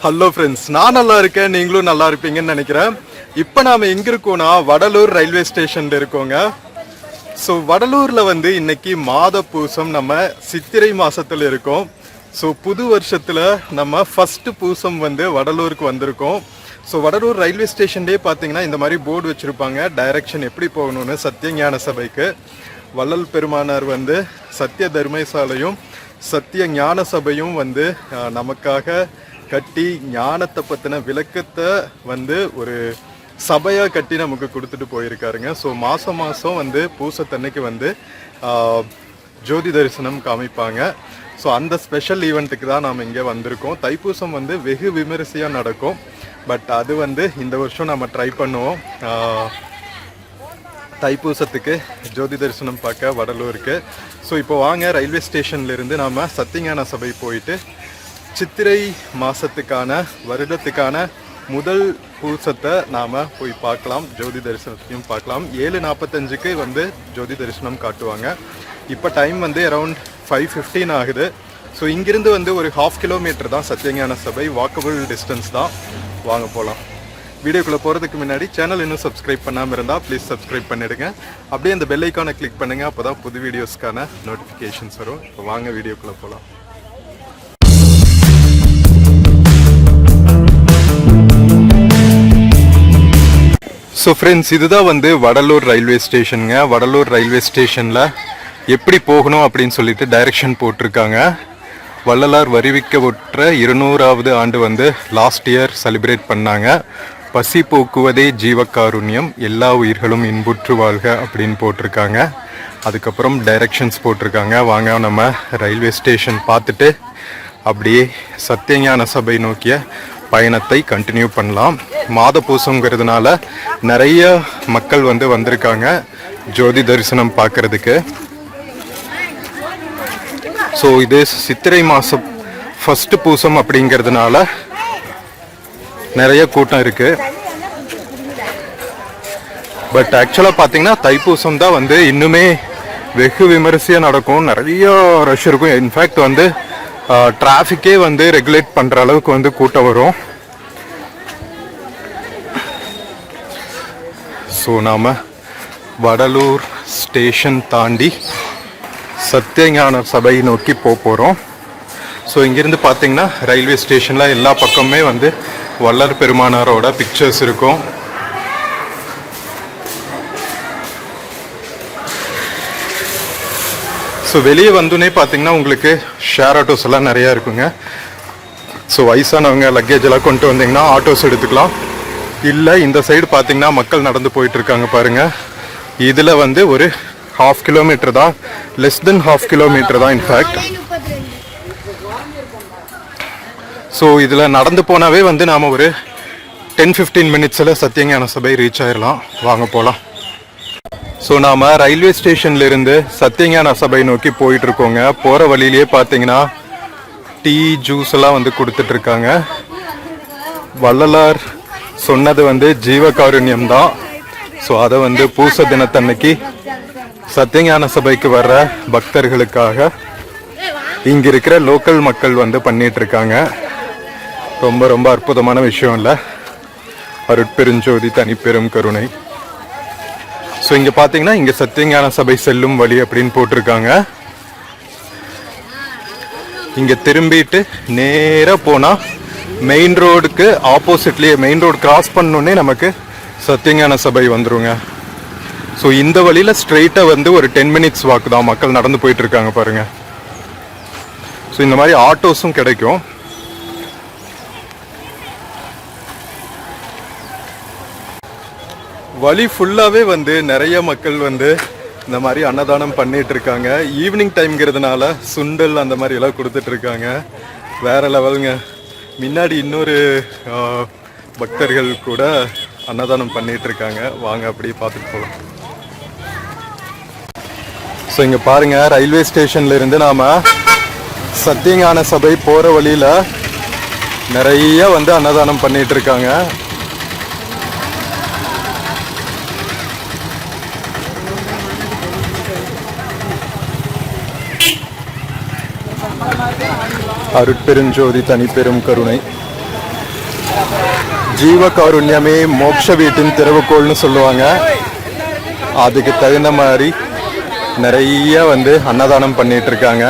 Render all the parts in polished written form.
Hello friends, நான் நல்லா இருக்கேன், நீங்களும் நல்லா இருப்பீங்கன்னு நினைக்கிறேன். இப்போ நாம் எங்கே இருக்கோம்னா வடலூர் ரயில்வே ஸ்டேஷனில் இருக்கோங்க. ஸோ வடலூரில் வந்து இன்னைக்கு மாத பூசம், நம்ம சித்திரை மாதத்தில் இருக்கோம். ஸோ புது வருஷத்தில் நம்ம ஃபஸ்ட்டு பூசம் வந்து வடலூருக்கு வந்திருக்கோம். ஸோ வடலூர் ரயில்வே ஸ்டேஷன்லேயே பார்த்தீங்கன்னா இந்த மாதிரி போர்டு வச்சுருப்பாங்க, டைரக்ஷன் எப்படி போகணும்னு. சத்தியஞான சபைக்கு வள்ளல் பெருமானார் வந்து சத்திய தர்மசாலையும் சத்திய ஞான சபையும் வந்து நமக்காக கட்டி ஞானத்தை பற்றின விளக்கத்தை வந்து ஒரு சபையாக கட்டி நமக்கு கொடுத்துட்டு போயிருக்காருங்க. ஸோ மாதம் மாதம் வந்து பூசத்தன்னைக்கு வந்து ஜோதி தரிசனம் காமிப்பாங்க. ஸோ அந்த ஸ்பெஷல் ஈவெண்ட்டுக்கு தான் நாம் இங்கே வந்திருக்கோம். தைப்பூசம் வந்து வெகு விமரிசையாக நடக்கும். பட் அது வந்து இந்த வருஷம் நம்ம ட்ரை பண்ணுவோம். தைப்பூசத்துக்கு ஜோதி தரிசனம் பார்க்க வடலூருக்கு. ஸோ இப்போ வாங்க, ரயில்வே ஸ்டேஷன்லேருந்து நாம் சத்தியஞான சபை போயிட்டு சித்திரை மாதத்துக்கான வருடத்துக்கான முதல் பூசத்தை நாம் போய் பார்க்கலாம். ஜோதி தரிசனத்தையும் பார்க்கலாம். 7:45க்கு வந்து ஜோதி தரிசனம் காட்டுவாங்க. இப்போ டைம் வந்து அரவுண்ட் 5:15 ஆகுது. ஸோ இங்கிருந்து வந்து ஒரு 1/2 கிலோமீட்டர் தான் சத்தியஞான சபை, வாக்கபிள் டிஸ்டன்ஸ் தான். வாங்க போகலாம். வீடியோக்குள்ளே போகிறதுக்கு முன்னாடி சேனல் இன்னும் சப்ஸ்கிரைப் பண்ணாமல் இருந்தால் ப்ளீஸ் சப்ஸ்கிரைப் பண்ணிவிடுங்க. அப்படியே அந்த பெல் ஐக்கானை கிளிக் பண்ணுங்கள், அப்போ தான் புது வீடியோஸ்க்கான நோட்டிஃபிகேஷன்ஸ் வரும். இப்போ வாங்க வீடியோக்குள்ளே போகலாம். ஸோ ஃப்ரெண்ட்ஸ், இதுதான் வந்து வடலூர் ரயில்வே ஸ்டேஷனுங்க. வடலூர் ரயில்வே ஸ்டேஷனில் எப்படி போகணும் அப்படின்னு சொல்லிட்டு டைரக்ஷன் போட்டிருக்காங்க. வள்ளலார் வருவிக்கப்பட்ட 200வது ஆண்டு வந்து லாஸ்ட் இயர் செலிப்ரேட் பண்ணாங்க. பசி போக்குவதே ஜீவகாருண்யம், எல்லா உயிர்களும் இன்புற்று வாழ்க அப்படின்னு போட்டிருக்காங்க. அதுக்கப்புறம் டைரக்ஷன்ஸ் போட்டிருக்காங்க. வாங்க நம்ம ரயில்வே ஸ்டேஷன் பார்த்துட்டு அப்படியே சத்தியஞான சபை நோக்கிய பயணத்தை கண்டினியூ பண்ணலாம். மாத பூசங்கிறதுனால நிறைய மக்கள் வந்து வந்திருக்காங்க ஜோதி தரிசனம் பார்க்கறதுக்கு. ஸோ இது சித்திரை மாதம் ஃபஸ்ட்டு பூசம் அப்படிங்கிறதுனால நிறைய கூட்டம் இருக்கு. பட் ஆக்சுவலாக பார்த்தீங்கன்னா தைப்பூசம் தான் வந்து இன்னுமே வெகு விமரிசையாக நடக்கும். நிறைய ரஷ் இருக்கும். இன்ஃபேக்ட் வந்து டிராஃபிக்கே வந்து ரெகுலேட் பண்ணுற அளவுக்கு வந்து கூட்டம் வரும். ஸோ நாம் வடலூர் ஸ்டேஷன் தாண்டி சத்தியஞான சபை நோக்கி போகிறோம். ஸோ இங்கேருந்து பார்த்தீங்கன்னா ரயில்வே ஸ்டேஷனில் எல்லா பக்கமே வந்து வள்ளல் பெருமானாரோட பிக்சர்ஸ் இருக்கும். ஸோ வெளியே வந்துனே பார்த்தீங்கன்னா உங்களுக்கு ஷேர் ஆட்டோஸ் எல்லாம் நிறையா இருக்குங்க. ஸோ வயசானவங்க லக்கேஜ் எல்லாம் கொண்டு வந்தீங்கன்னா ஆட்டோஸ் எடுத்துக்கலாம். இல்லை இந்த சைடு பார்த்தீங்கன்னா மக்கள் நடந்து போயிட்டுருக்காங்க பாருங்கள். இதில் வந்து ஒரு 1/2 கிலோமீட்டர் தான், லெஸ் தென் 1/2 கிலோமீட்டர் தான் இன்ஃபேக்ட். ஸோ இதில் நடந்து போனாவே வந்து நாம் ஒரு 10-15 மினிட்ஸில் சத்தியஞான சபை ரீச் ஆயிடலாம். வாங்க போகலாம். ஸோ நாம் ரயில்வே ஸ்டேஷன்லேருந்து சத்தியஞான சபை நோக்கி போயிட்டுருக்கோங்க. போகிற வழியிலேயே பார்த்தீங்கன்னா டீ, ஜூஸ் எல்லாம் வந்து கொடுத்துட்ருக்காங்க. வள்ளலார் சொன்னது வந்து ஜீவகாருண்யம் தான். ஸோ அதை வந்து பூச தினத்தன்னைக்கு சத்தியஞான சபைக்கு வர்ற பக்தர்களுக்காக இங்கே இருக்கிற லோக்கல் மக்கள் வந்து பண்ணிகிட்ருக்காங்க. ரொம்ப ரொம்ப அற்புதமான விஷயம் இல்லை? அருட்பெருஞ்சோதி தனிப்பெரும் கருணை. ஸோ இங்கே பார்த்தீங்கன்னா இங்கே சத்தியஞான சபை செல்லும் வழி அப்படின்னு போட்டிருக்காங்க. இங்கே திரும்பிட்டு நேராக போனால் மெயின் ரோடுக்கு ஆப்போசிட்லேயே, மெயின் ரோடு கிராஸ் பண்ணோன்னே நமக்கு சத்தியஞான சபை வந்துருங்க. ஸோ இந்த வழியில் ஸ்ட்ரெயிட்டாக வந்து ஒரு 10 மினிட்ஸ் வாக்கு தான். மக்கள் நடந்து போயிட்டுருக்காங்க பாருங்கள். ஸோ இந்த மாதிரி ஆட்டோஸும் கிடைக்கும். வழி ஃபுல்லாகவே வந்து நிறைய மக்கள் வந்து இந்த மாதிரி அன்னதானம் பண்ணிகிட்ருக்காங்க. ஈவினிங் டைம்ங்கிறதுனால சுண்டல் அந்த மாதிரி எல்லாம் கொடுத்துட்ருக்காங்க. வேறு லெவலுங்க. முன்னாடி இன்னொரு பக்தர்கள் கூட அன்னதானம் பண்ணிகிட்ருக்காங்க. வாங்க அப்படியே பார்த்துட்டு போகலாம். ஸோ இங்கே பாருங்கள், ரயில்வே ஸ்டேஷன்லேருந்து நாம் சத்தியஞான சபை போகிற வழியில் நிறைய வந்து அன்னதானம் பண்ணிகிட்ருக்காங்க. அருட்பெருஞ்சோதி தனிப்பெரும் கருணை. ஜீவகாருண்யமே மோட்ச வீட்டின் திறவுகோள்னு சொல்லுவாங்க. அதுக்கு தகுந்த மாதிரி நிறைய வந்து அன்னதானம் பண்ணிட்டு இருக்காங்க.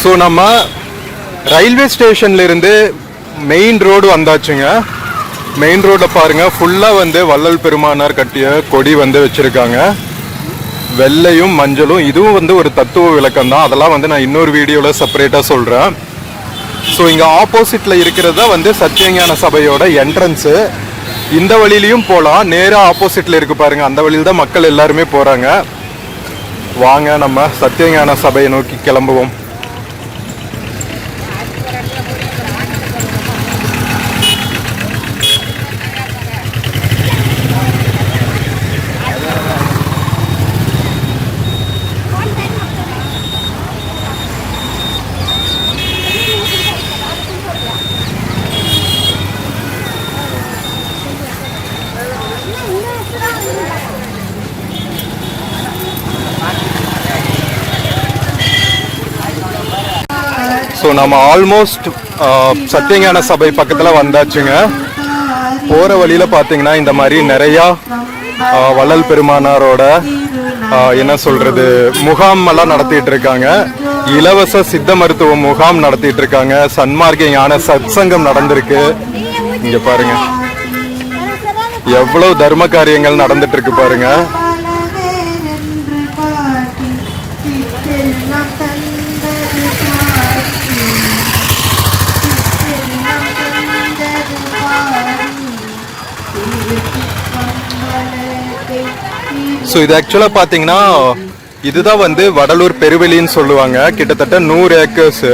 ஸோ நம்ம ரயில்வே ஸ்டேஷன்ல இருந்து மெயின் ரோடு வந்தாச்சுங்க. மெயின் ரோட பாருங்க, ஃபுல்லா வந்து வள்ளல் பெருமானார் கட்டிய கொடி வந்து வச்சிருக்காங்க. வெள்ளையும் மஞ்சளும். இதுவும் வந்து ஒரு தத்துவ விளக்கம் தான். அதெல்லாம் வந்து நான் இன்னொரு வீடியோல செப்பரேட்டா சொல்றேன். ஸோ இங்க ஆப்போசிட்ல இருக்கிறது தான் வந்து சத்தியஞான சபையோட என்ட்ரன்ஸு. இந்த வழியிலையும் போகலாம். நேராக ஆப்போசிட்ல இருக்கு பாருங்க, அந்த வழியில் தான் மக்கள் எல்லாருமே போறாங்க. வாங்க நம்ம சத்தியஞான சபையை நோக்கி கிளம்புவோம். ஸோ நம்ம ஆல்மோஸ்ட் சத்தியஞான சபை பக்கத்தில் வந்தாச்சுங்க. போகிற வழியில் பார்த்தீங்கன்னா இந்த மாதிரி நிறையா வள்ளல் பெருமானாரோட என்ன சொல்றது முகாம் எல்லாம் நடத்திட்டு இருக்காங்க. இலவச சித்த மருத்துவ முகாம் நடத்திட்டு இருக்காங்க. சன்மார்க்க ஞான சத்சங்கம் நடந்திருக்கு. இங்க பாருங்க எவ்வளவு தர்ம காரியங்கள் நடந்துட்டு இருக்கு பாருங்க. ஸோ இது ஆக்சுவலாக பார்த்தீங்கன்னா இதுதான் வந்து வடலூர் பெருவெளின்னு சொல்லுவாங்க. கிட்டத்தட்ட 100 ஏக்கர்ஸு.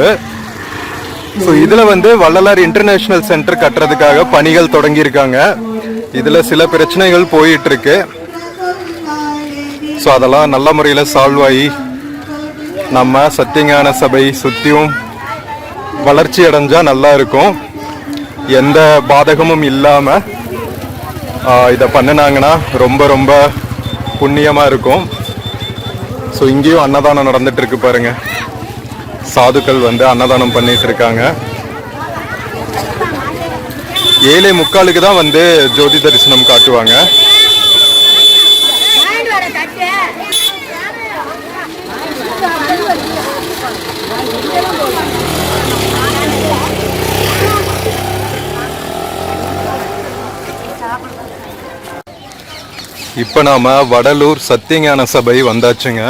ஸோ இதில் வந்து வள்ளலார் இன்டர்நேஷ்னல் சென்டர் கட்டுறதுக்காக பணிகள் தொடங்கியிருக்காங்க. இதில் சில பிரச்சனைகள் போயிட்டு இருக்கு. ஸோ அதெல்லாம் நல்ல முறையில் சால்வ் ஆகி நம்ம சத்தியஞான சபை சுற்றியும் வளர்ச்சி அடைஞ்சால் நல்லா இருக்கும். எந்த பாதகமும் இல்லாமல் இதை பண்ணினாங்கன்னா ரொம்ப ரொம்ப புண்ணியமாக இருக்கும். ஸோ இங்கேயும் அன்னதானம் நடந்துட்டு இருக்கு பாருங்க. சாதுக்கள் வந்து அன்னதானம் பண்ணிட்டு இருக்காங்க. 7:45 தான் வந்து ஜோதி தரிசனம் காட்டுவாங்க. இப்போ நாம் வடலூர் சத்தியஞான சபை வந்தாச்சுங்க.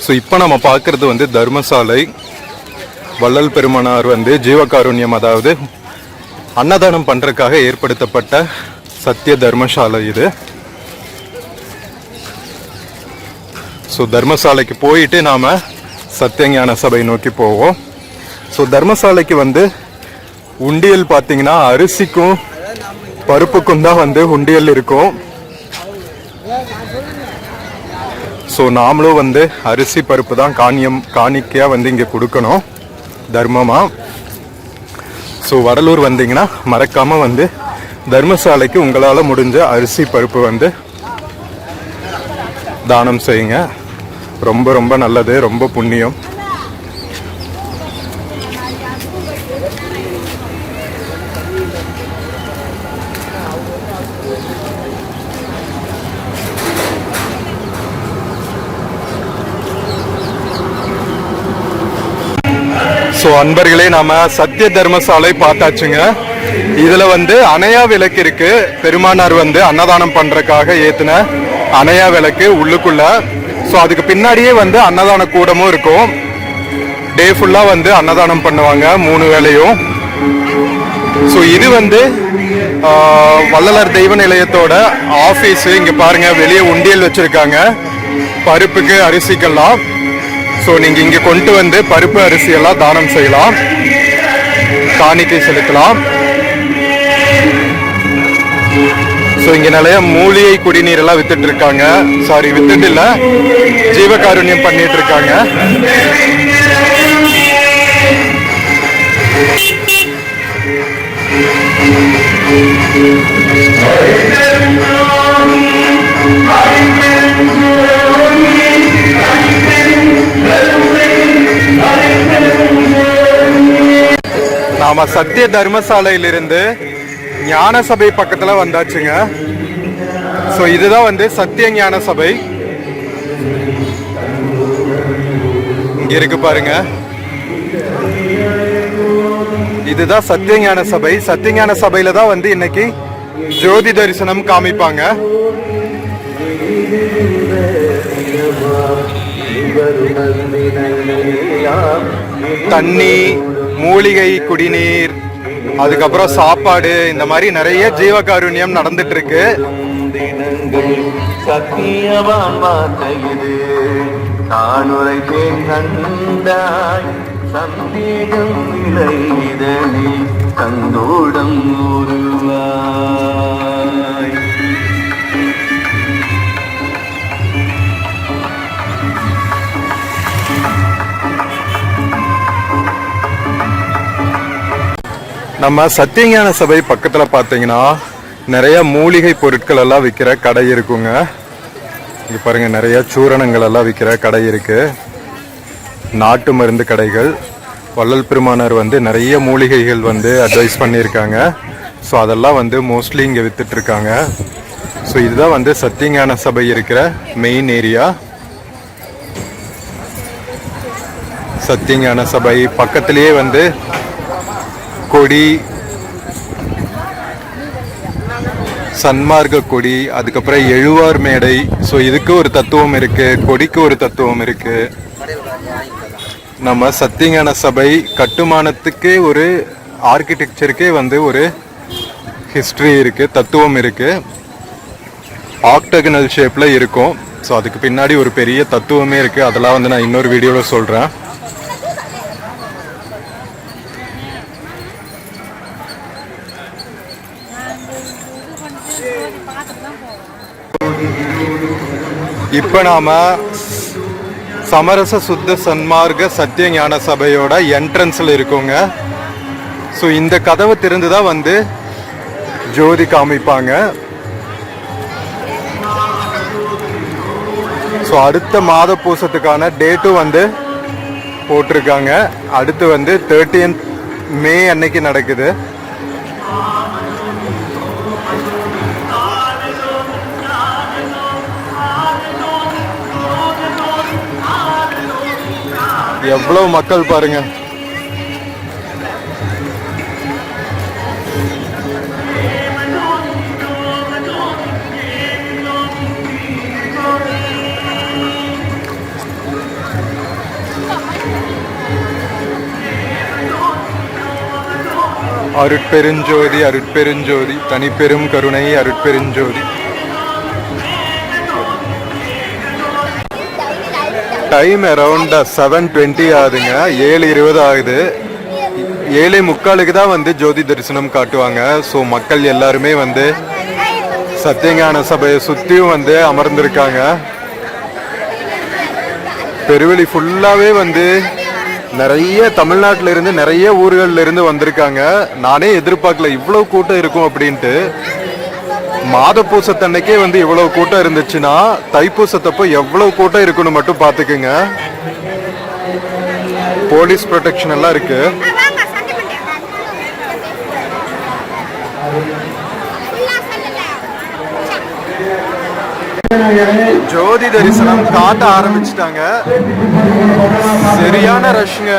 ஸோ இப்போ நம்ம பார்க்குறது வந்து தர்மசாலை. வள்ளல் பெருமானார் வந்து ஜீவகாருண்யம், அதாவது அன்னதானம் பண்ணுறதுக்காக ஏற்படுத்தப்பட்ட சத்திய தர்மசாலை இது. ஸோ தர்மசாலைக்கு போயிட்டு நாம் சத்தியஞான சபை நோக்கி போவோம். ஸோ தர்மசாலைக்கு வந்து உண்டியல் பார்த்தீங்கன்னா அரிசிக்கும் பருப்புக்கும் தான் வந்து உண்டியல் இருக்கும். ஸோ நாமளும் வந்து அரிசி பருப்பு தான் காணிக்கையாக வந்து இங்கே கொடுக்கணும் தர்மமாக. ஸோ வடலூர் வந்தீங்கன்னா மறக்காமல் வந்து தர்மசாலைக்கு உங்களால் முடிஞ்ச அரிசி பருப்பு வந்து தானம் செய்யுங்க. ரொம்ப ரொம்ப நல்லது, ரொம்ப புண்ணியம். ஸோ அன்பர்களே, நாம சத்திய தர்மசாலை பார்த்தாச்சுங்க. இதுல வந்து அணையா விளக்கு இருக்கு. பெருமானார் வந்து அன்னதானம் பண்றதுக்காக ஏத்துன அணையா விளக்கு உள்ளுக்குள்ள. ஸோ அதுக்கு பின்னாடியே வந்து அன்னதான கூடமும் இருக்கும். டே ஃபுல்லா வந்து அன்னதானம் பண்ணுவாங்க 3 வேளையும். ஸோ இது வந்து வள்ளலார் தெய்வ நிலையத்தோட ஆஃபீஸு. இங்க பாருங்க, வெளியே உண்டியல் வச்சிருக்காங்க பருப்புக்கு அரிசிக்கெல்லாம். ஸோ நீங்கள் இங்கே கொண்டு வந்து பருப்பு அரிசியெல்லாம் தானம் செய்யலாம், காணிக்கை செலுத்தலாம். ஸோ இங்கே நிறைய மூலிகை குடிநீர் எல்லாம் வித்துட்டு இருக்காங்க. சாரி, வித்துட்டு இல்லை, ஜீவகாருண்யம் பண்ணிட்டு இருக்காங்க. நம்ம சத்திய தர்மசாலையிலிருந்து ஞான சபை பக்கத்துல வந்தாச்சுங்க. ஸோ இதுதான் வந்து சத்திய ஞான சபை. இங்க இருக்கு பாருங்க, இதுதான் சத்தியஞான சபை. சத்தியஞான சபையில தான் வந்து இன்னைக்கு ஜோதி தரிசனம் காமிப்பாங்க. தண்ணி, மூலிகை குடிநீர், அதுக்கப்புறம் சாப்பாடு, இந்த மாதிரி நிறைய ஜீவகாருண்யம் நடந்துட்டு இருக்கு. சத்தியவான் வார்த்தையிது தானுரை கண்டாய் சந்தேகம் விளைதனி கந்தோடம் உருவாய். நம்ம சத்தியஞான சபை பக்கத்துல பாத்தீங்கன்னா நிறைய மூலிகை பொருட்கள் எல்லாம் விற்கிற கடை இருக்குங்க. இங்க பாருங்க, நிறைய சூரணங்கள் எல்லாம் விற்கிற கடை இருக்கு. நாட்டு மருந்து கடைகள். வள்ளல் பெருமானார் வந்து நிறைய மூலிகைகள் வந்து அட்வைஸ் பண்ணியிருக்காங்க. ஸோ அதெல்லாம் வந்து மோஸ்ட்லி இங்கே வித்துட்டு இருக்காங்க. ஸோ இதுதான் வந்து சத்தியஞான சபை இருக்கிற மெயின் ஏரியா. சத்தியஞான சபை பக்கத்திலேயே வந்து கொடி, சன்மார்க்க கொடி, அதுக்கப்புறம் எழுவார் மேடை. ஸோ இதுக்கு ஒரு தத்துவம் இருக்கு, கொடிக்கு ஒரு தத்துவம் இருக்கு. நம்ம சத்தியஞான சபை கட்டுமானத்துக்கே ஒரு ஆர்கிடெக்சருக்கே வந்து ஒரு ஹிஸ்டரி இருக்கு, தத்துவம் இருக்கு. ஆக்டகனல் ஷேப்ல இருக்கும். ஸோ அதுக்கு பின்னாடி ஒரு பெரிய தத்துவமே இருக்கு. அதெல்லாம் வந்து நான் இன்னொரு வீடியோவில் சொல்றேன். இப்ப நாம சமரச சுத்த சன்மார்க்க சத்திய ஞான சபையோட என்ட்ரன்ஸ்ல இருக்கோங்க. ஸோ இந்த கதவை திறந்துதான் வந்து ஜோதி காமிப்பாங்க. ஸோ அடுத்த மாத பூசத்துக்கான டேட்டும் வந்து போட்டிருக்காங்க. அடுத்து வந்து 30th மே அன்னைக்கு நடக்குது. எவ்வளவு மக்கள் பாருங்க. அருட்பெருஞ்சோதி அருட்பெருஞ்சோதி தனிப்பெரும் கருணை அருட்பெருஞ்சோதி. டைம் அரௌண்ட் 7:20 ஆகுதுங்க. 7:20 ஆகுது. 7:45 தான் வந்து ஜோதி தரிசனம் காட்டுவாங்க. ஸோ மக்கள் எல்லாருமே வந்து சத்தியஞான சபையை சுற்றியும் வந்து அமர்ந்திருக்காங்க. பெருவெளி ஃபுல்லாகவே வந்து நிறைய தமிழ்நாட்டில இருந்து நிறைய ஊர்கள்ல இருந்து வந்திருக்காங்க. நானே எதிர்பார்க்கல இவ்வளவு கூட்டம் இருக்கும் அப்படின்ட்டு. மாத பூசத்தன்னைக்கே வந்து இவ்வளவு கூட்டம் இருந்துச்சுன்னா தைப்பூசத்தப்போ எவ்வளவு கூட்டம் இருக்குன்னு மட்டும் பாத்துக்குங்க. போலீஸ் ப்ரொடெக்ஷன் எல்லாம் இருக்கு. ஜோதி தரிசனம் காட்ட ஆரம்பிச்சிட்டாங்க. சரியான ரஷ்ங்க.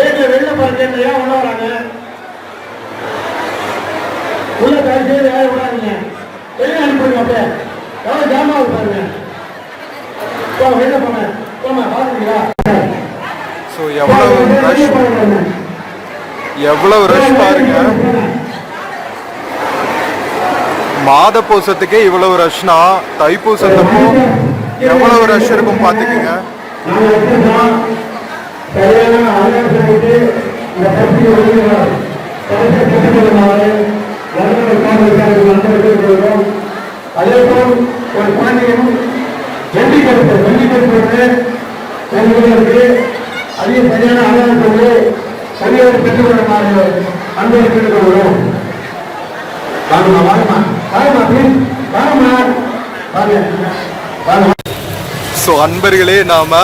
கேட்கல வெளில போற கேட்கல ஏன் உள்ள வராங்க உள்ள கடைசி யாரும் விடாதீங்க வெளியே அனுப்புங்க அப்படியே எவ்வளோ ஜாமா பாருங்க வெளில போங்க போமா பாத்துங்களா ஸோ எவ்வளவு ரஷ் பாருங்க. மாத பூசத்துக்கே இவ்வளவு ரஷ்னா தைப்பூசத்தப்போ எவ்வளவு ரஷ் இருக்கும் பாத்துக்கோங்க. அதே போல் ஒரு குழந்தையும் அதிக சரியான ஆதாரத்தோடு சரியாக பெற்றுக் கொள்ளுமாறு அன்பை கேட்டுக்கொள்கிறோம். வாங்கம்மா வாங்கம்மா வாங்கம்மா ப்ளீஸ் வாங்கம்மா வாங்க. ஸோ அன்பர்களே, நாம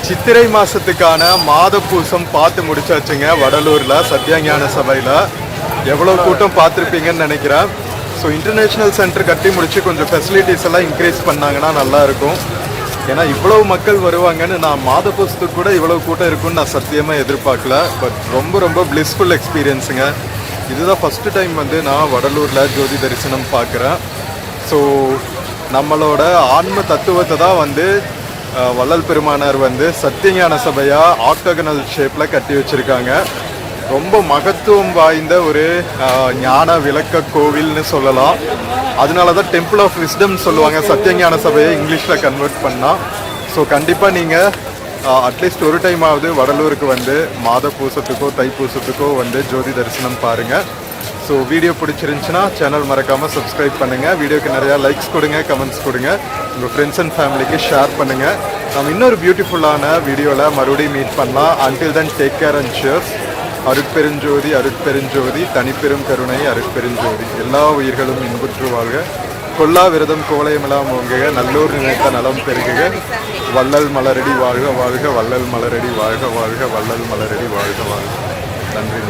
சித்திரை மாசத்துக்கான மாத பூசம் பார்த்து முடிச்சாச்சுங்க. வடலூர்ல சத்யஞான சபையில எவ்வளவு கூட்டம் பார்த்துருப்பீங்கன்னு நினைக்கிறேன். ஸோ இன்டர்நேஷ்னல் சென்டர் கட்டி முடிச்சு கொஞ்சம் ஃபெசிலிட்டிஸ் எல்லாம் இன்க்ரீஸ் பண்ணாங்கன்னா நல்லா இருக்கும். ஏன்னா இவ்வளவு மக்கள் வருவாங்கன்னு நான் மாத பூசத்துக்கு கூட இவ்வளவு கூட்டம் இருக்குன்னு நான் சத்தியமாக எதிர்பார்க்கல. பட் ரொம்ப ரொம்ப பிளிஸ்ஃபுல் எக்ஸ்பீரியன்ஸுங்க. இதுதான் ஃபஸ்ட்டு டைம் வந்து நான் வடலூரில் ஜோதி தரிசனம் பார்க்குறேன். ஸோ நம்மளோட ஆன்ம தத்துவத்தை தான் வந்து வள்ளல் பெருமானார் வந்து சத்தியஞான சபையாக ஆக்டகனல் ஷேப்பில் கட்டி வச்சுருக்காங்க. ரொம்ப மகத்துவம் வாய்ந்த ஒரு ஞான விளக்க கோவில்னு சொல்லலாம். அதனால தான் டெம்பிள் ஆஃப் விஸ்டம் சொல்லுவாங்க சத்தியஞான சபையை இங்கிலீஷில் கன்வெர்ட் பண்ணால். ஸோ கண்டிப்பாக நீங்கள் அட்லீஸ்ட் ஒரு டைமாவது வடலூருக்கு வந்து மாத பூசத்துக்கோ தைப்பூசத்துக்கோ வந்து ஜோதி தரிசனம் பாருங்கள். ஸோ வீடியோ பிடிச்சிருந்துச்சுன்னா சேனல் மறக்காமல் சப்ஸ்கிரைப் பண்ணுங்கள். வீடியோக்கு நிறையா லைக்ஸ் கொடுங்க, கமெண்ட்ஸ் கொடுங்க, உங்கள் ஃப்ரெண்ட்ஸ் அண்ட் ஃபேமிலிக்கு ஷேர் பண்ணுங்கள். நம்ம இன்னொரு பியூட்டிஃபுல்லான வீடியோவில் மறுபடியும் மீட் பண்ணலாம். Until then take care and shears. அருட்பெருஞ்சோதி அருட்பெருஞ்சோதி தனிப்பெரும் கருணை அருட்பெருஞ்சோதி. எல்லா உயிர்களும் இன்புற்று வாழ்க, கொல்லா விரதம் கோலையமெல்லாம் ஓங்குக, நல்லூர் நினைத்த நலம் பெருகுக, வள்ளல் மலரடி வாழ்க வாழ்க, வள்ளல் மலரடி வாழ்க வாழ்க, வள்ளல் மலரடி வாழ்க வாழ்க. நன்றி.